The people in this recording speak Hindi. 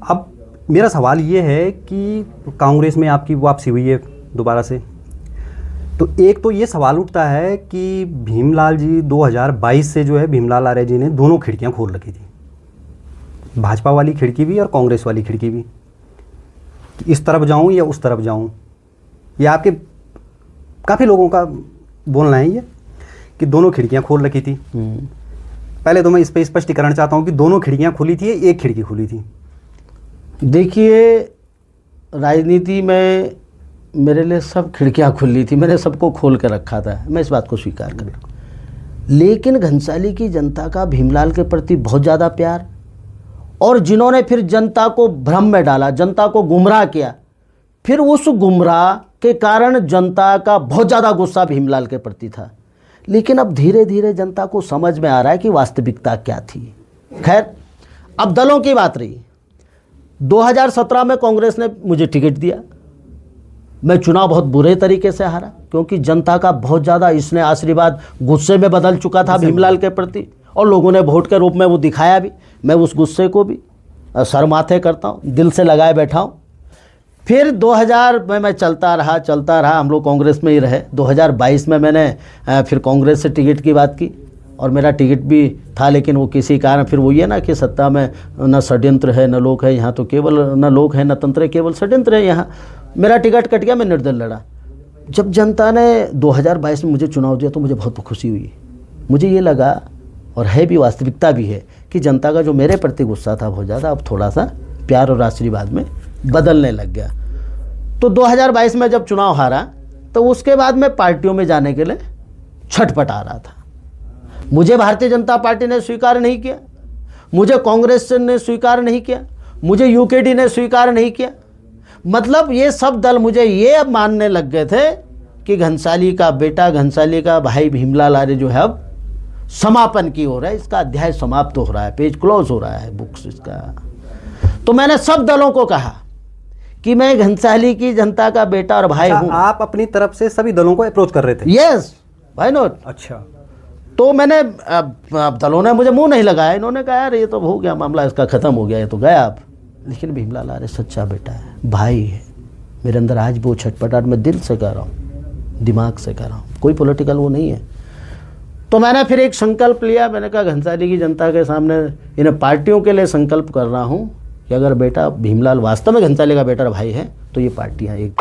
अब मेरा सवाल ये है कि कांग्रेस में आपकी वापसी हुई है दोबारा से, तो एक तो ये सवाल उठता है कि भीमलाल जी 2022 से जो है भीमलाल आर्य जी ने दोनों खिड़कियां खोल रखी थी, भाजपा वाली खिड़की भी और कांग्रेस वाली खिड़की भी, कि इस तरफ जाऊं या उस तरफ जाऊं। ये आपके काफ़ी लोगों का बोलना है ये कि दोनों खिड़कियां खोल रखी थी। पहले तो मैं इस पर स्पष्टीकरण चाहता हूं कि दोनों खिड़कियां खुली थी, एक खिड़की खुली थी। देखिए, राजनीति में मेरे लिए सब खिड़कियां खुली थी, मैंने सबको खोल कर रखा था, मैं इस बात को स्वीकार कर रहा हूँ। लेकिन घनसाली की जनता का भीमलाल के प्रति बहुत ज़्यादा प्यार, और जिन्होंने फिर जनता को भ्रम में डाला, जनता को गुमराह किया, फिर उस गुमराह के कारण जनता का बहुत ज़्यादा गुस्सा भीमलाल के प्रति था। लेकिन अब धीरे धीरे जनता को समझ में आ रहा है कि वास्तविकता क्या थी। खैर, अब दलों की बात रही। 2017 में कांग्रेस ने मुझे टिकट दिया, मैं चुनाव बहुत बुरे तरीके से हारा, क्योंकि जनता का बहुत ज़्यादा इसने आशीर्वाद गुस्से में बदल चुका था भीमलाल के प्रति, और लोगों ने वोट के रूप में वो दिखाया भी। मैं उस गुस्से को भी सर माथे करता हूँ, दिल से लगाए बैठा हूँ। फिर 2000 में मैं चलता रहा, हम लोग कांग्रेस में ही रहे। 2022 में मैंने फिर कांग्रेस से टिकट की बात की, और मेरा टिकट भी था, लेकिन वो किसी कारण फिर वो ये ना कि सत्ता में न षड्यंत्र है न लोक है, यहाँ तो केवल न लोक है न तंत्र है, केवल षड्यंत्र है। यहाँ मेरा टिकट कट गया, मैं निर्दल लड़ा। जब जनता ने 2022 में मुझे चुनाव दिया तो मुझे बहुत खुशी हुई। मुझे ये लगा, और है भी, वास्तविकता भी है, कि जनता का जो मेरे प्रति गुस्सा था बहुत ज़्यादा, अब थोड़ा सा प्यार और आशीर्वाद में बदलने लग गया। तो 2022 में जब चुनाव हारा तो उसके बाद मैं पार्टियों में जाने के लिए छटपटा रहा था। मुझे भारतीय जनता पार्टी ने स्वीकार नहीं किया, मुझे कांग्रेस ने स्वीकार नहीं किया, मुझे यूकेडी ने स्वीकार नहीं किया। मतलब ये सब दल मुझे ये अब मानने लग गए थे कि घनसाली का बेटा, घनसाली का भाई भीमलाल आर्य जो है अब समापन की ओर है, इसका अध्याय समाप्त हो रहा है, पेज क्लोज हो रहा है बुक्स इसका। तो मैंने सब दलों को कहा कि मैं घनसाली की जनता का बेटा और भाई हूं। आप अपनी तरफ से सभी दलों को अप्रोच कर रहे थे? यस, भाई नोट। अच्छा। तो मैंने अब दलों ने मुझे मुंह नहीं लगाया, इन्होंने कहा यार ये तो हो गया मामला, इसका ख़त्म हो गया, ये तो गया अब। लेकिन भीमलाल आर्य सच्चा बेटा है, भाई है। मेरे अंदर आज वो छटपटाहट, मैं दिल से कह रहा हूँ, दिमाग से कह रहा हूँ, कोई पॉलिटिकल वो नहीं है। तो मैंने फिर एक संकल्प लिया, मैंने कहा घनसाली की जनता के सामने, इन्हें पार्टियों के लिए संकल्प कर रहा हूँ कि अगर बेटा भीमलाल वास्तव में घनसाली का बेटा और भाई है तो ये पार्टियाँ एक